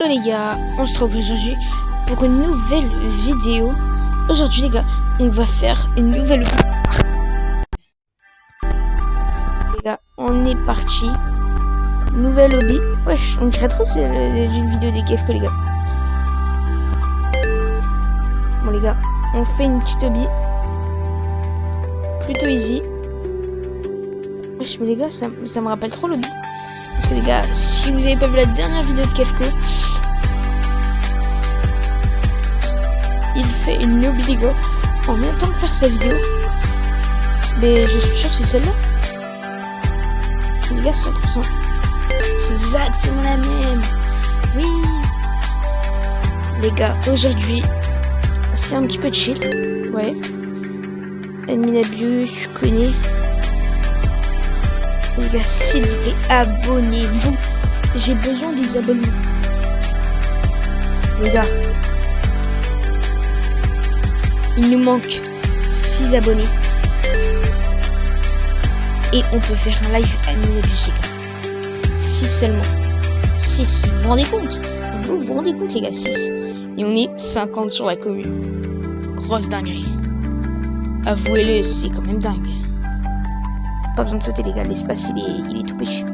Les gars, on se retrouve aujourd'hui pour une nouvelle vidéo. Aujourd'hui les gars, on va faire une nouvelle vidéo. Les gars, on est parti. Nouvelle lobby. Wesh, on dirait trop c'est une vidéo des KFK les gars. Bon les gars, on fait une petite lobby. Plutôt easy. Wesh, mais les gars, ça me rappelle trop lobby. Parce que les gars, si vous avez pas vu la dernière vidéo de KFK, il fait une lobby les gars en même temps que faire sa vidéo. Mais je suis sûr que c'est celle-là. Les gars, 100%. C'est exactement la même. Oui. Les gars, aujourd'hui, c'est un petit peu chill. Ouais. Adminabus, je connais. Les gars, s'il vous plaît, abonnez-vous. J'ai besoin des abonnés. Les gars, il nous manque 6 abonnés. Et on peut faire un live Adminabus, les gars. 6 seulement. 6. Vous vous rendez compte? Vous vous rendez compte, les gars? 6. Et on est 50 sur la commune. Grosse dinguerie. Avouez-le, c'est quand même dingue. Pas besoin de sauter les gars, l'espace il est tout péchu.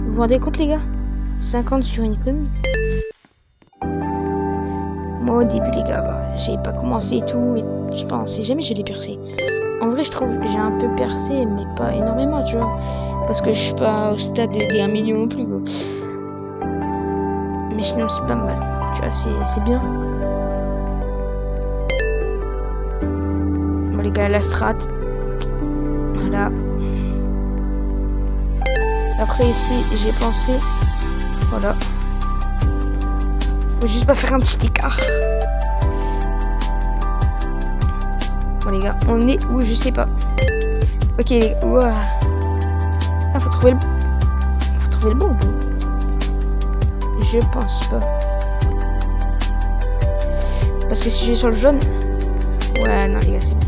Vous vous rendez compte les gars? 50 sur une commune. Moi au début les gars, j'avais pas commencé et tout, et je pensais jamais j'allais percer. En vrai je trouve que j'ai un peu percé, mais pas énormément tu vois. Parce que je suis pas au stade des 1 million non plus quoi. Mais sinon c'est pas mal, tu vois, c'est bien. Bon les gars, la strat. Voilà. Après ici, j'ai pensé. Voilà. Faut juste pas faire un petit écart. Bon les gars, on est où? Je sais pas. Ok les gars. Ouah. Ah, faut trouver le bon. Je pense pas. Parce que si j'ai sur le jaune. Ouais, non les gars, c'est bon.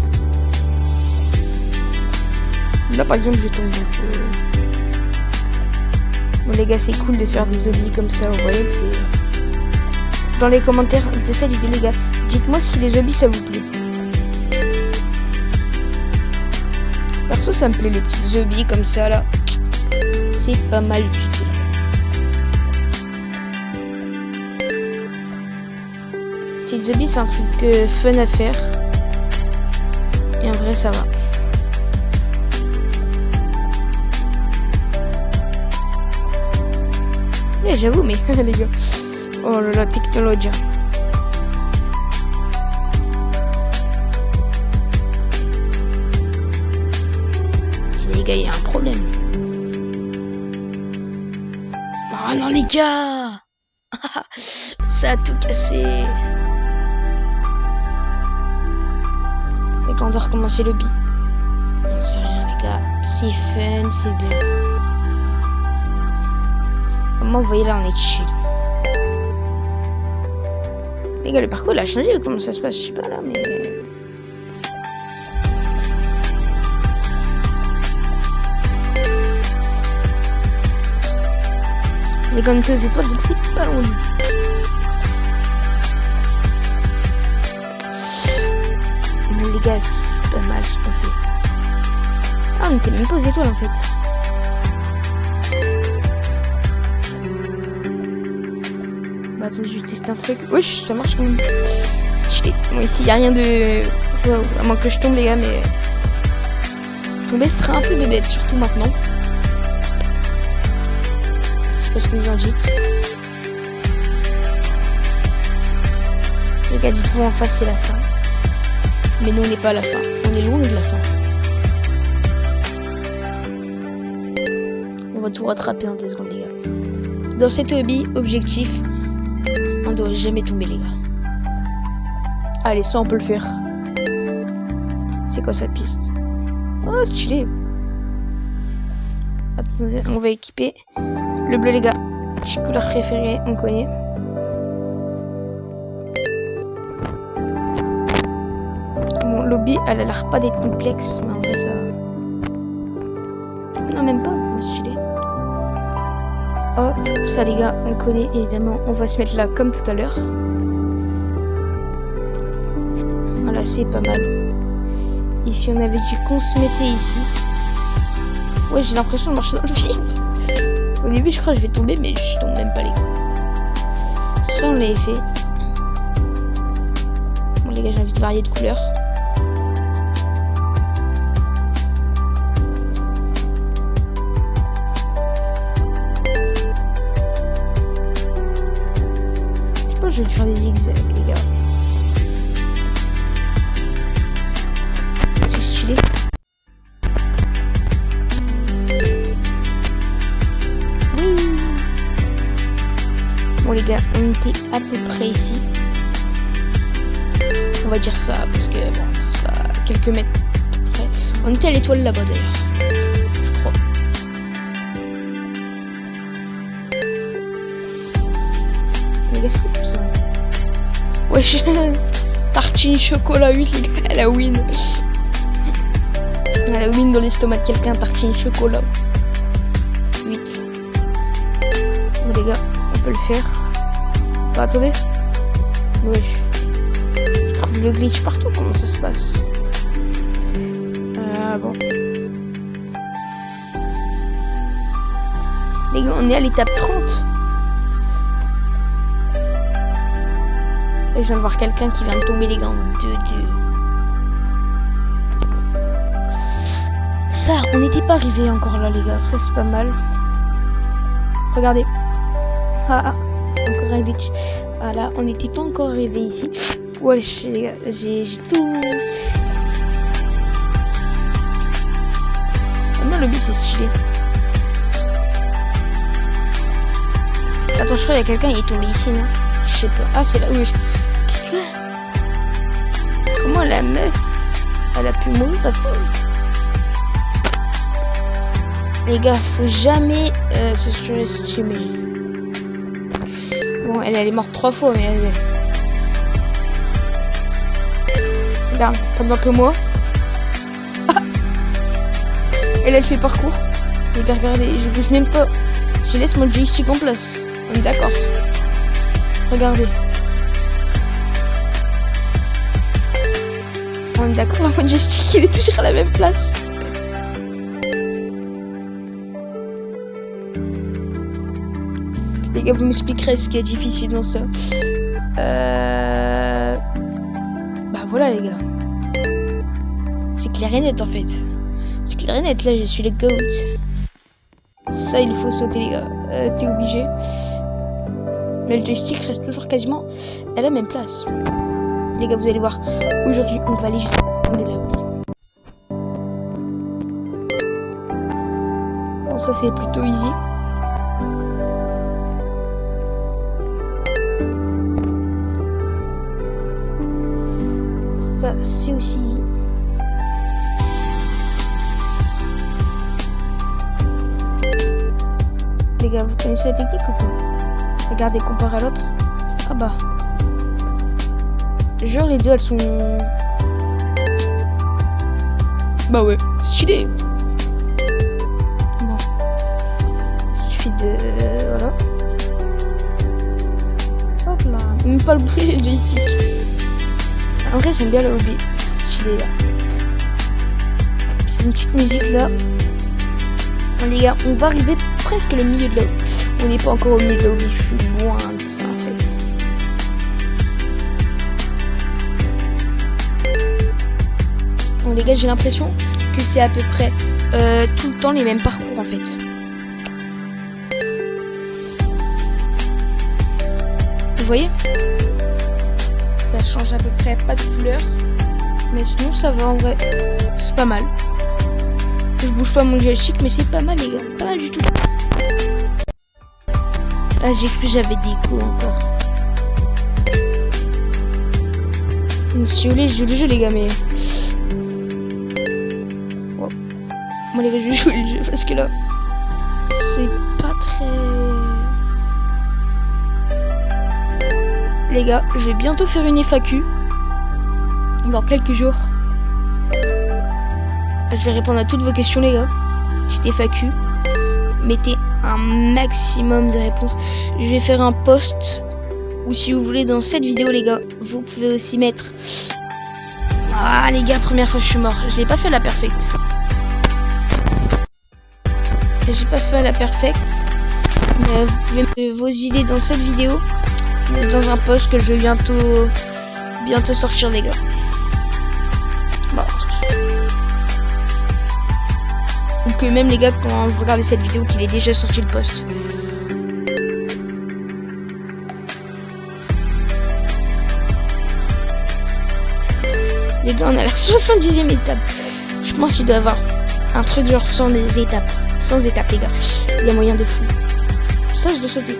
Là par exemple je tombe donc bon les gars, c'est cool de faire des zombies comme ça, vous voyez, c'est dans les commentaires de cette vidéo les gars, dites-moi si les zombies ça vous plaît. Perso ça me plaît les petits zombies comme ça là, c'est pas mal du tout. Petits zombies c'est un truc fun à faire et en vrai ça va. Eh, j'avoue, mais les gars. Oh là là, technologie. Les gars, il y a un problème. Oh non, les gars. Ça a tout cassé. Les gars, on doit recommencer le bi. Non, c'est rien, les gars. C'est fun, c'est bien. Moi, vous voyez là, on est chill. Les gars, le parcours il a changé. Comment ça se passe? Je sais pas là, mais. Les gars, on était aux étoiles, donc c'est pas long. Mais les gars, c'est pas mal ce qu'on fait. Ah, on était même pas aux étoiles en fait. Attends, je vais tester un truc. Wesh, ça marche quand même. Bon, ici, y a rien de. Wow, à moins que je tombe, les gars, mais. Tomber serait un peu de bête, surtout maintenant. Je sais pas ce que vous en dites. Les gars, dites-vous en face, c'est la fin. Mais nous, on n'est pas à la fin. On est loin de la fin. On va tout rattraper en 2 secondes, les gars. Dans cette hobby, objectif. On doit jamais tomber les gars. Allez, ça on peut le faire. C'est quoi cette piste? Oh stylé. Attendez, on va équiper le bleu les gars. Petite couleur préférée, on connaît. Bon, lobby elle a l'air pas d'être complexe, mais en vrai ça. Non même pas, stylé. Hop, ça les gars, on connaît évidemment. On va se mettre là comme tout à l'heure. Voilà, c'est pas mal. Ici, on avait dit qu'on se mettait ici. Ouais, j'ai l'impression de marcher dans le vide. Au début, je crois que je vais tomber, mais je tombe même pas, les gars. Ça, on l'avait fait. Bon, les gars, j'ai envie de varier de couleurs. Je pense que je vais faire des zigzags, les gars. C'est stylé. Oui. Bon les gars, on était à peu près ici. On va dire ça parce que bon, c'est pas quelques mètres près. On était à l'étoile là-bas d'ailleurs. Je crois. Les gars, c'est quoi ça? Wesh. Tartine chocolat 8 les gars, elle a win. Elle a win dans l'estomac de quelqu'un, tartine chocolat 8. Bon les gars, on peut le faire. Bah attendez. Wesh. Je trouve le glitch partout, comment ça se passe? Bon. Les gars, on est à l'étape 30. Et je viens de voir quelqu'un qui vient de tomber les gars en 2-2. Ça, on n'était pas arrivé encore là les gars, ça c'est pas mal. Regardez. Ah, encore un glitch. Ah là, on n'était pas encore arrivé ici. Ouais les gars, j'ai tout. Non, le but c'est stylé. Attends, je crois qu'il y a quelqu'un qui est tombé ici, non? Je sais pas. Ah, c'est là où je... Comment la meuf elle a pu mourir? Les gars, faut jamais se surestimer. Bon, elle est morte 3 fois, mais elle... Regarde, pendant que moi. Ah, elle fait parcours. Les gars, regardez, je bouge même pas. Je laisse mon joystick en place. On est d'accord. Regardez. On est d'accord, là, mon joystick, il est toujours à la même place. Les gars, vous m'expliquerez ce qui est difficile dans ça. Bah voilà, les gars. C'est clair et net, en fait. C'est clair et net, là, je suis le GOAT. Ça, il faut sauter, les gars. T'es obligé. Mais le joystick reste toujours quasiment à la même place. Les gars, vous allez voir. Aujourd'hui, on va aller jusqu'à... On est là, oui. Bon, ça, c'est plutôt easy. Ça, c'est aussi easy. Les gars, vous connaissez la technique ou pas? Regardez, comparé à l'autre. Ah bah. Genre les deux elles sont... Bah ouais, stylé. Bon. Il suffit de... Voilà. Hop là. Même pas le bruit le joystick. En vrai j'aime bien le hobby. Stylé là. C'est une petite musique là. Bon, les gars, on va arriver presque le milieu de la... On n'est pas encore au milieu de la hobby. Je suis loin de ça en fait. Bon les gars, j'ai l'impression que c'est à peu près tout le temps les mêmes parcours en fait. Vous voyez? Ça change à peu près pas de couleur. Mais sinon ça va en vrai. C'est pas mal. Je bouge pas mon joystick mais c'est pas mal les gars. Pas mal du tout. Ah j'ai cru que j'avais des coups encore. Si vous voulez je joue le jeu les gars mais... Moi les gars je vais jouer le jeu parce que là c'est pas très... Les gars je vais bientôt faire une FAQ dans quelques jours. Je vais répondre à toutes vos questions les gars. Petite FAQ. Mettez un maximum de réponses. Je vais faire un post, ou si vous voulez dans cette vidéo les gars, vous pouvez aussi mettre... Ah les gars, première fois je suis mort, je l'ai pas fait à la perfecte. J'ai pas fait à la perfecte. Mais vous pouvez mettre vos idées dans cette vidéo, dans un post que je vais bientôt sortir les gars. Bon. Ou que même les gars, quand vous regardez cette vidéo, qu'il est déjà sorti le post. Les gars, on a la 70e étape. Je pense qu'il doit y avoir un truc genre 100 étapes. 100 étapes les gars. Il y a moyen de fou. Ça je dois sauter.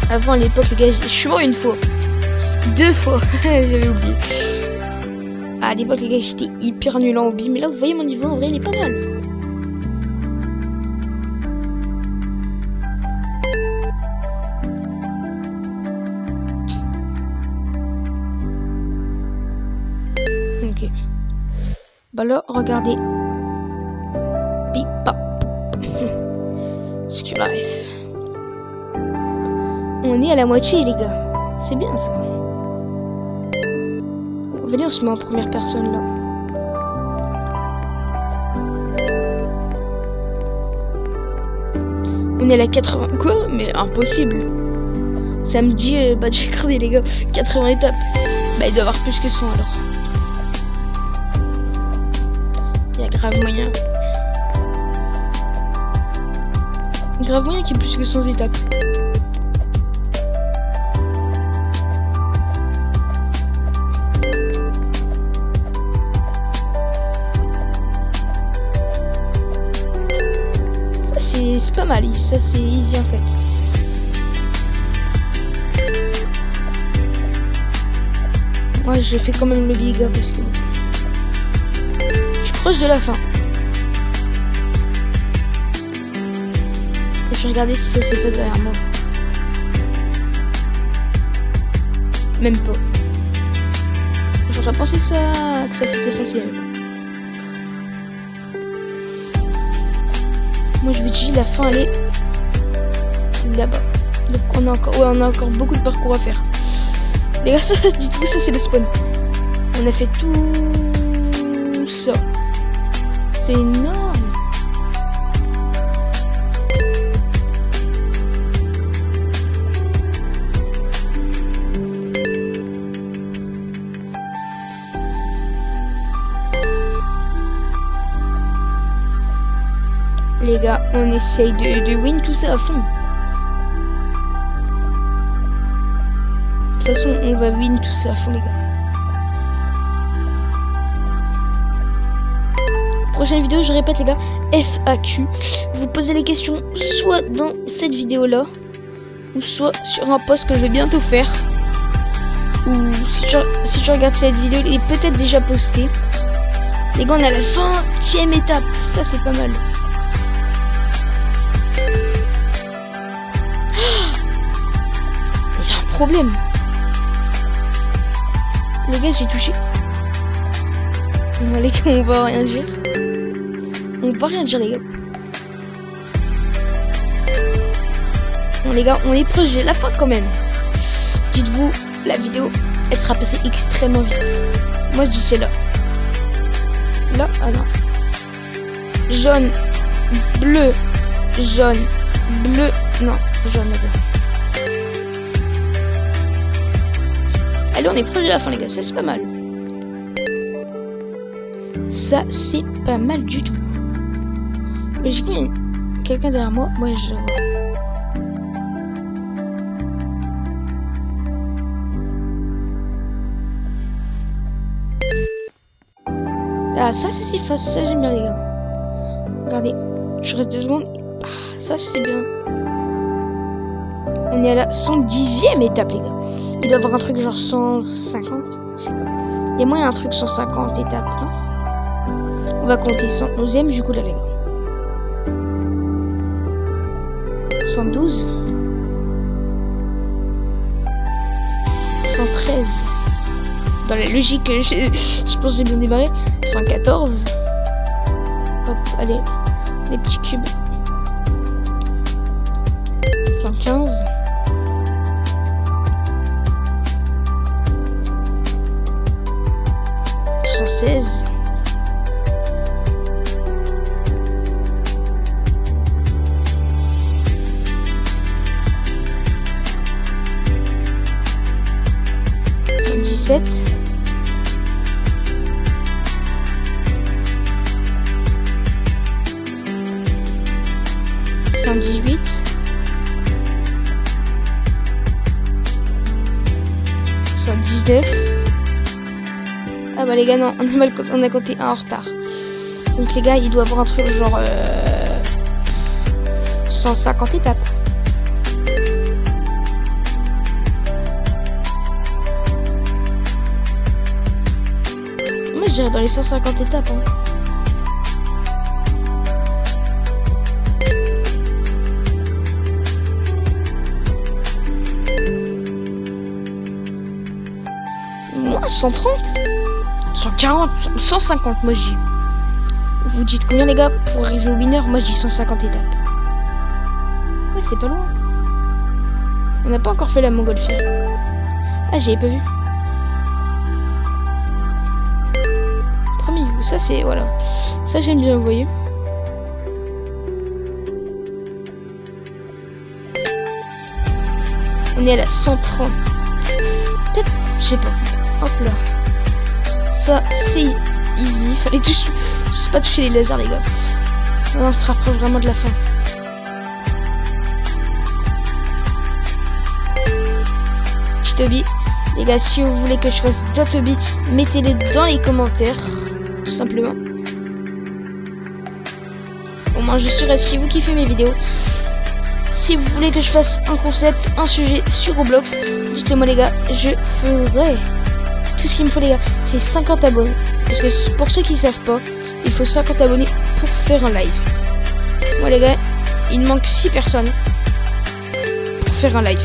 Avant à l'époque les gars, je suis mort une fois. 2 fois. J'avais oublié. À l'époque les gars, j'étais hyper nul en hobby. Mais là vous voyez mon niveau en vrai il est pas mal. Ok. Bah là, regardez. Pipa. Skill life. On est à la moitié les gars. C'est bien ça. Venez, on se met en première personne là. On est à la 80. Quoi? Mais impossible. Ça me dit, bah j'ai regardé les gars, 80 étapes. Bah il doit y avoir plus que 100 alors. Il y a grave moyen. Grave moyen qu'il y ait plus que 100 étapes. Ça c'est pas mal, ça c'est easy en fait. Moi j'ai fait quand même le giga parce que je suis proche de la fin. Je vais regarder si ça s'est fait derrière moi. Même pas. J'aurais pensé ça que ça faisait facile. Moi je vous dis la fin elle est là-bas. Donc on a encore beaucoup de parcours à faire. Les gars, dites-vous ça c'est le spawn. On a fait tout ça. C'est énorme. Les gars, on essaye de win tout ça à fond. De toute façon, on va win tout ça à fond, les gars. Prochaine vidéo, je répète, les gars, FAQ. Vous posez les questions soit dans cette vidéo-là, ou soit sur un post que je vais bientôt faire. Ou si tu regardes cette vidéo, il est peut-être déjà posté. Les gars, on a la 100e étape. Ça, c'est pas mal. Il y a un problème. Les gars, j'ai touché. Bon, les gars, on va rien dire. On va rien dire, les gars. Bon, les gars, on est proche de la fin quand même. Dites-vous, la vidéo, elle sera passée extrêmement vite. Moi, je dis c'est là. Là, ah non. Jaune, bleu, jaune, bleu. Non, jaune, là-bas. Allez, on est proche de la fin, les gars. Ça, c'est pas mal. Ça, c'est pas mal du tout. Logiquement, il y a quelqu'un derrière moi. Moi, je le vois. Ah, ça, c'est facile. Ça, j'aime bien, les gars. Regardez. Je reste 2 secondes. Ah, ça, c'est bien. On est à la 110e étape, les gars. Il doit y avoir un truc genre 150. Je sais pas. Il y a moyen un truc 150 étapes, non? On va compter 111e du coup là, les gars. 112. 113. Dans la logique, je pense que j'ai bien démarré. 114. Allez, les petits cubes. 115. 116. 117. 118. 119. Ah bah les gars, non, on a compté un en retard. Donc les gars, il doit avoir un truc genre 150 étapes. Moi je dirais dans les 150 étapes. Hein. Moi 130, 140, 150 moi je dis. Vous dites combien les gars pour arriver au winner? Moi je dis 150 étapes. Ouais c'est pas loin. On n'a pas encore fait la montgolfière. Ah j'avais pas vu. Premier view, ça c'est voilà. Ça j'aime bien, vous voyez. On est à la 130. Peut-être, je sais pas. Hop là. Ça c'est easy. Fallait toucher. Je sais pas toucher les lasers les gars. Non, on se rapproche vraiment de la fin. Toby. Les gars, si vous voulez que je fasse d'autres Toby, mettez-les dans les commentaires. Tout simplement. Au moins je serai, si vous kiffez mes vidéos. Si vous voulez que je fasse un concept, un sujet sur Roblox, dites-le-moi les gars, je ferai. Tout ce qu'il me faut les gars, c'est 50 abonnés. Parce que pour ceux qui savent pas, il faut 50 abonnés pour faire un live. Moi les gars, il me manque 6 personnes pour faire un live.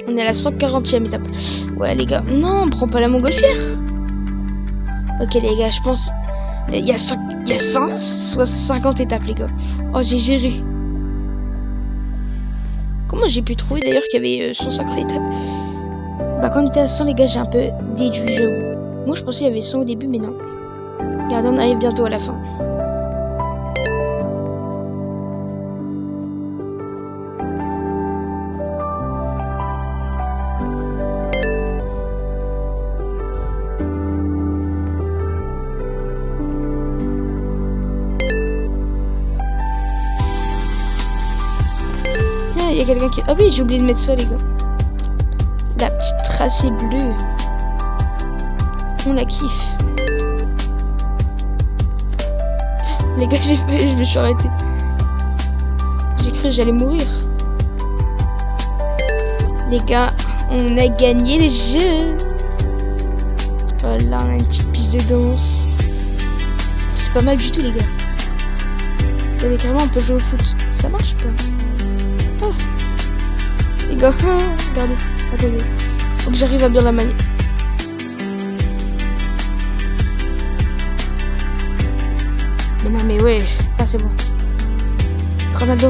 On est à la 140e étape. Ouais les gars, non, on prend pas la montgolfière. Ok les gars, je pense il y a 150 étapes les gars. Oh j'ai géré. Comment j'ai pu trouver d'ailleurs qu'il y avait 150 étapes? Bah quand on était à 100 les gars, j'ai un peu déduit, j'avoue. Moi je pensais qu'il y avait 100 au début mais non. Regardez, on arrive bientôt à la fin. Il y a quelqu'un qui... Ah oui, j'ai oublié de mettre ça, les gars. La petite tracée bleue. On la kiffe. Les gars, je me suis arrêté. J'ai cru que j'allais mourir. Les gars, on a gagné le jeu. Voilà, on a une petite piste de danse. C'est pas mal du tout, les gars. Regardez, carrément, on peut jouer au foot. Ça marche pas? Oh. Les gars, regardez, attendez, faut que j'arrive à bien la manier. Mais non mais ouais, ah c'est bon. Ronaldo.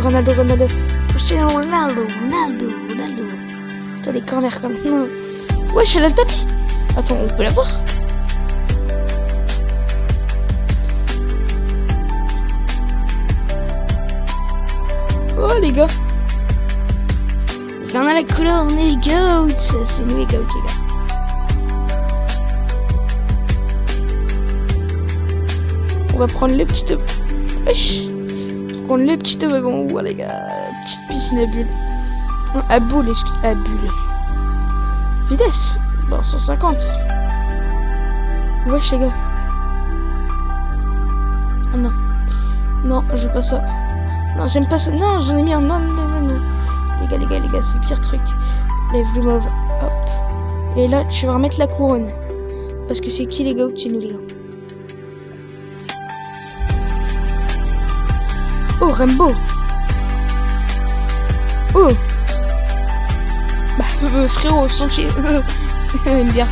Cristiano Ronaldo. Attends les corners comme ça. Ouais, je suis là le tapis. Attends, on peut la voir. Oh les gars. On a la couleur, on est les goats. C'est nous les goats, les gars. On va prendre les petites... prendre les petits toboggans. Ouah, les gars. Petite piscine à bulles. Non, à boules, à bulles. Vitesse. Bon, 150. Wesh, les gars. Ah non. Non, je veux pas ça. Non, j'aime pas ça. Non, j'en ai mis un. Non. Les gars, c'est le pire truc. Lève le mauve. Hop. Et là, tu vas remettre la couronne. Parce que c'est qui les gars? C'est nous les gars. Oh, Rambo. Oh. Bah, frérot, sentier. J'aime bien.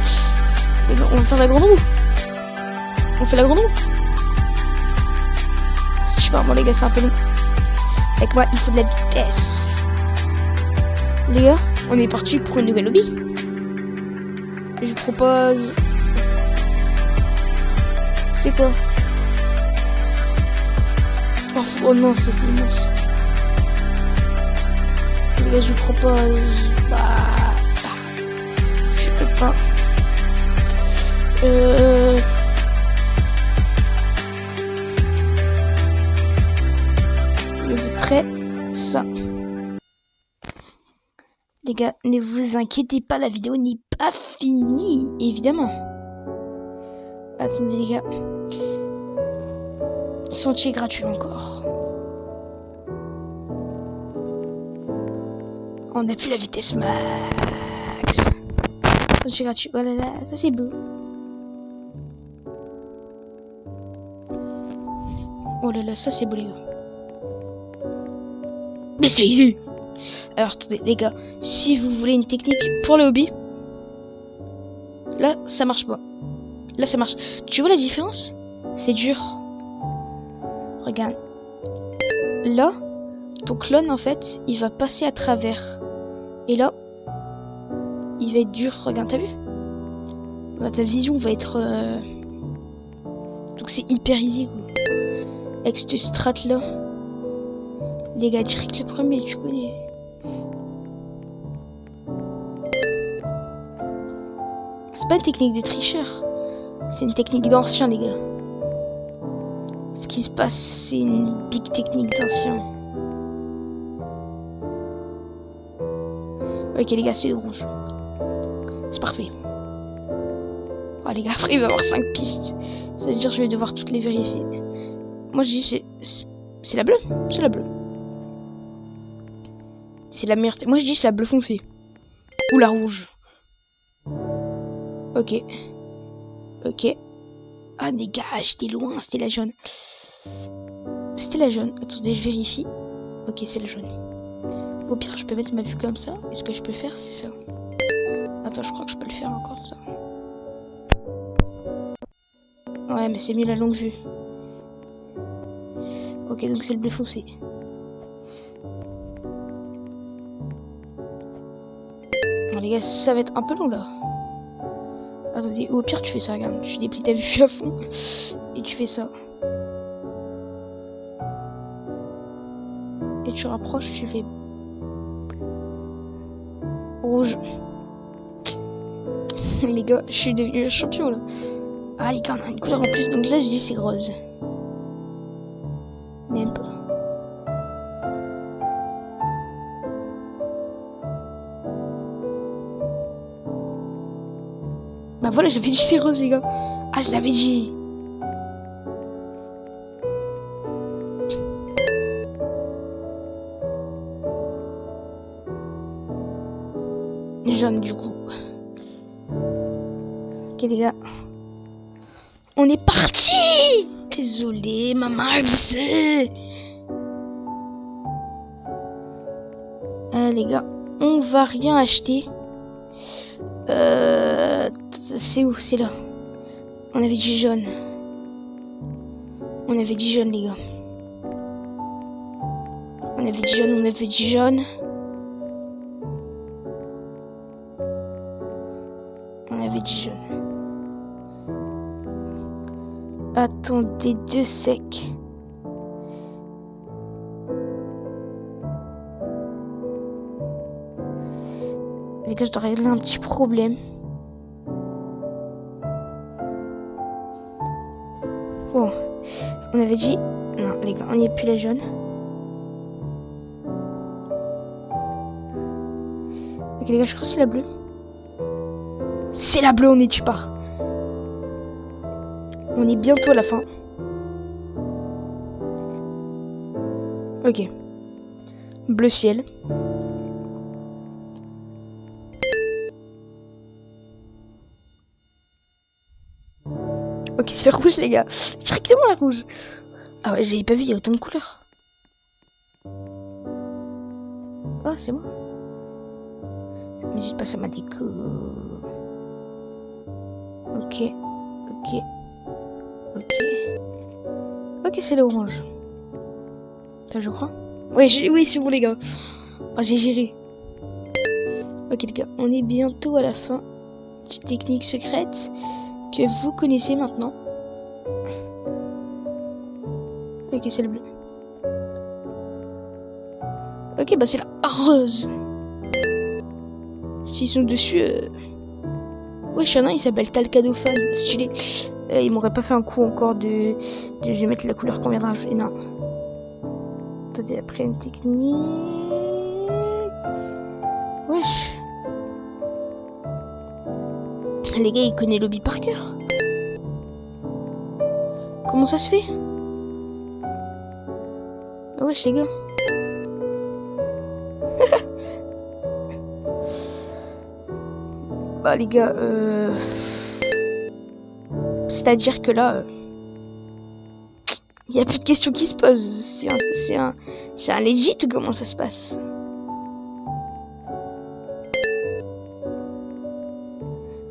Les gars, on va faire la grande roue. On fait la grande roue. Je sais pas, bon les gars, c'est un peu long. Avec moi, il faut de la vitesse. Les gars, on est parti pour une nouvelle lobby. Je propose... C'est quoi? Oh non, c'est immense. Les gars, je vous propose... je peux pas. Vous êtes prêts? Ça. Les gars, ne vous inquiétez pas, la vidéo n'est pas finie, évidemment. Attendez les gars. Sentier gratuit encore. On a plus la vitesse max. Sentier gratuit. Oh là là, ça c'est beau. Oh là là, ça c'est beau les gars. Mais c'est easy. Alors attendez les gars, si vous voulez une technique pour le hobby, là ça marche pas. Là ça marche. Tu vois la différence? C'est dur. Regarde. Là, ton clone en fait, il va passer à travers. Et là, il va être dur. Regarde, t'as vu? Bah, ta vision va être... Donc c'est hyper easy quoi. Avec cette strat là. Les gars, trick le premier, tu connais. C'est pas une technique de tricheur. C'est une technique d'ancien, les gars. Ce qui se passe, c'est une big technique d'ancien. Ok, les gars, c'est le rouge. C'est parfait. Oh, les gars, après, il va y avoir 5 pistes. Ça veut dire que je vais devoir toutes les vérifier. Moi, je dis, c'est la bleue. C'est la bleue. C'est la meilleure. Moi, je dis, c'est la bleue foncée. Ou la rouge. Ok. Ok. Ah, les gars, j'étais loin, c'était la jaune. C'était la jaune. Attendez, je vérifie. Ok, c'est la jaune. Au pire, je peux mettre ma vue comme ça. Et ce que je peux faire, c'est ça. Attends, je crois que je peux le faire encore, ça. Ouais, mais c'est mieux la longue vue. Ok, donc c'est le bleu foncé. Bon, les gars, ça va être un peu long, là. Attendez, au pire, tu fais ça, regarde. Tu déplies ta vue à fond. Et tu fais ça. Et tu rapproches, tu fais... Rouge. Les gars, je suis devenu champion, là. Ah, les gars, on a une couleur en plus. Donc là, je dis c'est rose. Même pas. Bah voilà, j'avais dit c'est rose, les gars. Ah, je l'avais dit. Jaune, du coup. Ok, les gars. On est parti. Désolé, maman a glissé. Les gars, on va rien acheter. C'est où? C'est là. On avait dit jaune. On avait dit jaune, les gars. On avait dit jaune, on avait dit jaune. On avait dit jaune. Attendez 2 secs. Les gars, je dois régler un petit problème. Bon, on avait dit... Non, les gars, on n'y est plus la jaune. Ok, les gars, je crois que c'est la bleue. C'est la bleue, on est tu pars. On est bientôt à la fin. Ok. Bleu ciel. Ok, c'est le rouge, les gars. Directement la rouge. Ah ouais, j'avais pas vu, il y a autant de couleurs. Oh, c'est moi. Mais juste pas ça ma déco. Ok. Ok. Ok. Ok, c'est l'orange. Ça, je crois. Ouais, oui, c'est bon, les gars. Ah, j'ai géré. Ok, les gars, on est bientôt à la fin. Petite technique secrète que vous connaissez maintenant. Ok, c'est le bleu. Ok, bah c'est la rose. S'ils sont dessus... Ouais, il y en a un, il s'appelle Talcadophane. Stylé. Il m'aurait pas fait un coup encore de... Je vais mettre la couleur qu'on viendra ajouter. Non. Attendez, après une technique... Wesh. Les gars, ils connaissent Lobby par cœur. Comment ça se fait? Ah wesh, les gars. Bah les gars, c'est-à-dire que là, il y a plus de questions qui se posent. C'est un legit ou comment ça se passe?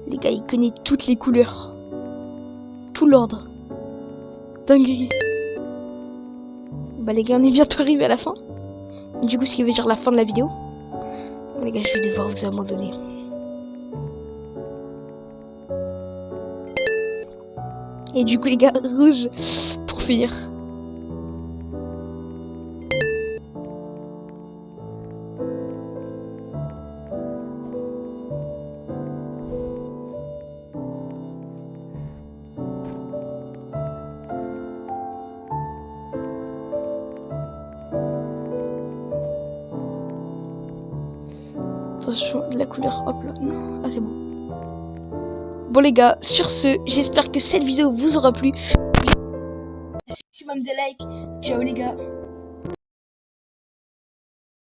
Les gars, il connaît toutes les couleurs, tout l'ordre. Dinguerie. Bah les gars, on est bientôt arrivé à la fin. Du coup, ce qui veut dire la fin de la vidéo. Les gars, je vais devoir vous abandonner. Et du coup, les gars, rouge pour finir. Attention, de la couleur, hop là, non, ah c'est bon. Bon les gars, sur ce, j'espère que cette vidéo vous aura plu. Maximum de likes, ciao les gars.